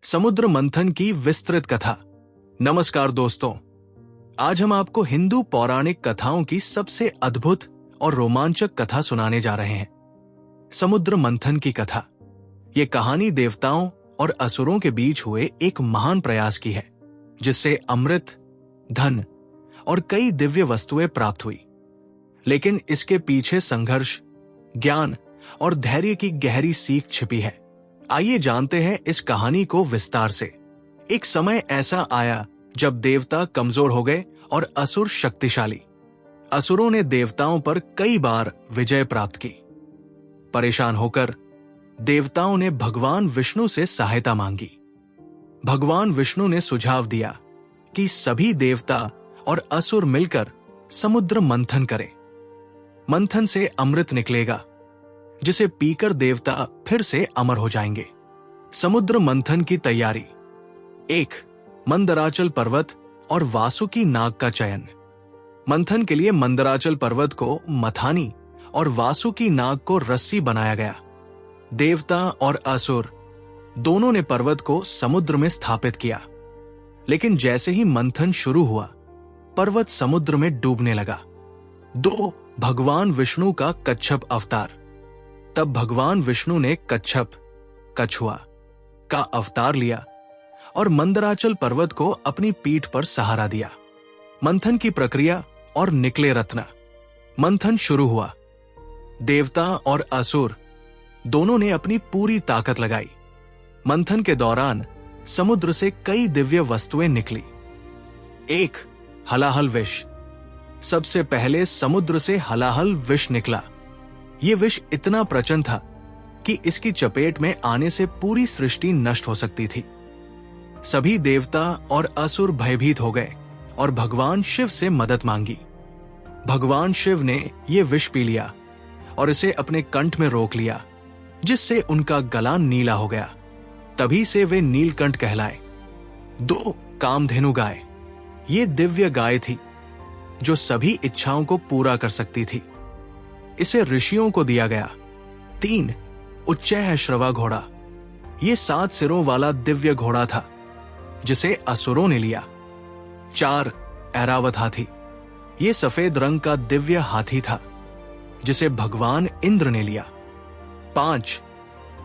समुद्र मंथन की विस्तृत कथा। नमस्कार दोस्तों, आज हम आपको हिंदू पौराणिक कथाओं की सबसे अद्भुत और रोमांचक कथा सुनाने जा रहे हैं। समुद्र मंथन की कथा। ये कहानी देवताओं और असुरों के बीच हुए एक महान प्रयास की है, जिससे अमृत, धन और कई दिव्य वस्तुएं प्राप्त हुई। लेकिन इसके पीछे संघर्ष, ज्ञान और धैर्य की गहरी सीख छिपी है। आइए जानते हैं इस कहानी को विस्तार से। एक समय ऐसा आया जब देवता कमजोर हो गए और असुर शक्तिशाली। असुरों ने देवताओं पर कई बार विजय प्राप्त की। परेशान होकर देवताओं ने भगवान विष्णु से सहायता मांगी। भगवान विष्णु ने सुझाव दिया कि सभी देवता और असुर मिलकर समुद्र मंथन करें। मंथन से अमृत निकलेगा, जिसे पीकर देवता फिर से अमर हो जाएंगे। समुद्र मंथन की तैयारी। 1. मंदराचल पर्वत और वासुकी नाग का चयन। मंथन के लिए मंदराचल पर्वत को मथानी और वासुकी नाग को रस्सी बनाया गया। देवता और असुर दोनों ने पर्वत को समुद्र में स्थापित किया। लेकिन जैसे ही मंथन शुरू हुआ, पर्वत समुद्र में डूबने लगा। 2. भगवान विष्णु का कच्छप अवतार। तब भगवान विष्णु ने कच्छप, कछुआ का अवतार लिया और मंदराचल पर्वत को अपनी पीठ पर सहारा दिया। मंथन की प्रक्रिया और निकले रत्न। मंथन शुरू हुआ। देवता और असुर दोनों ने अपनी पूरी ताकत लगाई। मंथन के दौरान समुद्र से कई दिव्य वस्तुएं निकली। 1. हलाहल विष। सबसे पहले समुद्र से हलाहल विष निकला। यह विष इतना प्रचंड था कि इसकी चपेट में आने से पूरी सृष्टि नष्ट हो सकती थी। सभी देवता और असुर भयभीत हो गए और भगवान शिव से मदद मांगी। भगवान शिव ने यह विष पी लिया और इसे अपने कंठ में रोक लिया, जिससे उनका गला नीला हो गया। तभी से वे नीलकंठ कहलाए। 2. कामधेनु गाय। ये दिव्य गाय थी जो सभी इच्छाओं को पूरा कर सकती थी। इसे ऋषियों को दिया गया। 3. उच्चैःश्रवा घोड़ा। ये 7 सिरों वाला दिव्य घोड़ा था, जिसे असुरों ने लिया। 4. ऐरावत हाथी। ये सफेद रंग का दिव्य हाथी था, जिसे भगवान इंद्र ने लिया। 5.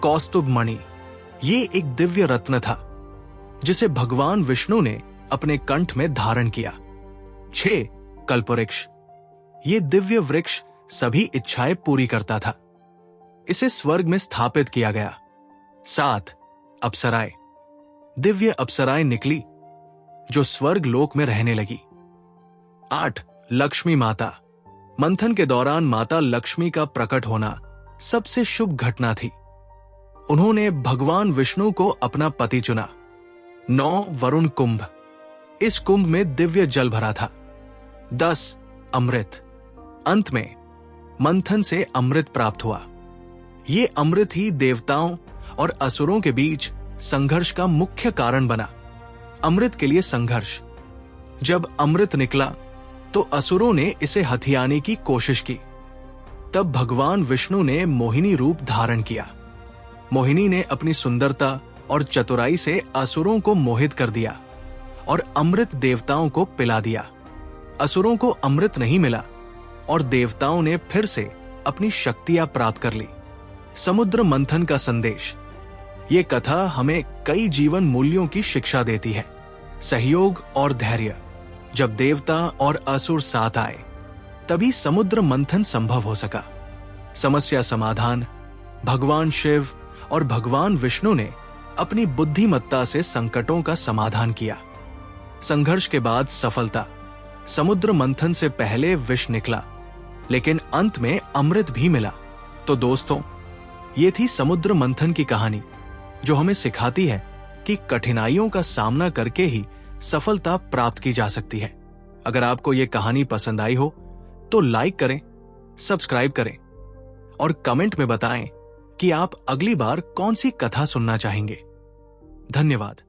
कौस्तुभ मणि। ये एक दिव्य रत्न था, जिसे भगवान विष्णु ने अपने कंठ में धारण किया। 6. कल्पवृक्ष। ये दिव्य वृक्ष सभी इच्छाएं पूरी करता था। इसे स्वर्ग में स्थापित किया गया। 7. अप्सराएं। दिव्य अप्सराएं निकली, जो स्वर्ग लोक में रहने लगी। 8. लक्ष्मी माता। मंथन के दौरान माता लक्ष्मी का प्रकट होना सबसे शुभ घटना थी। उन्होंने भगवान विष्णु को अपना पति चुना। 9. वरुण कुंभ। इस कुंभ में दिव्य जल भरा था। 10. अमृत। अंत में मंथन से अमृत प्राप्त हुआ। ये अमृत ही देवताओं और असुरों के बीच संघर्ष का मुख्य कारण बना। अमृत के लिए संघर्ष। जब अमृत निकला तो असुरों ने इसे हथियाने की कोशिश की। तब भगवान विष्णु ने मोहिनी रूप धारण किया। मोहिनी ने अपनी सुंदरता और चतुराई से असुरों को मोहित कर दिया और अमृत देवताओं को पिला दिया। असुरों को अमृत नहीं मिला और देवताओं ने फिर से अपनी शक्तियां प्राप्त कर ली। समुद्र मंथन का संदेश। ये कथा हमें कई जीवन मूल्यों की शिक्षा देती है। सहयोग और धैर्य। जब देवता और असुर साथ आए, तभी समुद्र मंथन संभव हो सका। समस्या समाधान। भगवान शिव और भगवान विष्णु ने अपनी बुद्धिमत्ता से संकटों का समाधान किया। संघर्ष के बाद सफलता। समुद्र मंथन से पहले विष निकला, लेकिन अंत में अमृत भी मिला। तो दोस्तों, ये थी समुद्र मंथन की कहानी, जो हमें सिखाती है कि कठिनाइयों का सामना करके ही सफलता प्राप्त की जा सकती है। अगर आपको ये कहानी पसंद आई हो तो लाइक करें, सब्सक्राइब करें और कमेंट में बताएं कि आप अगली बार कौन सी कथा सुनना चाहेंगे। धन्यवाद।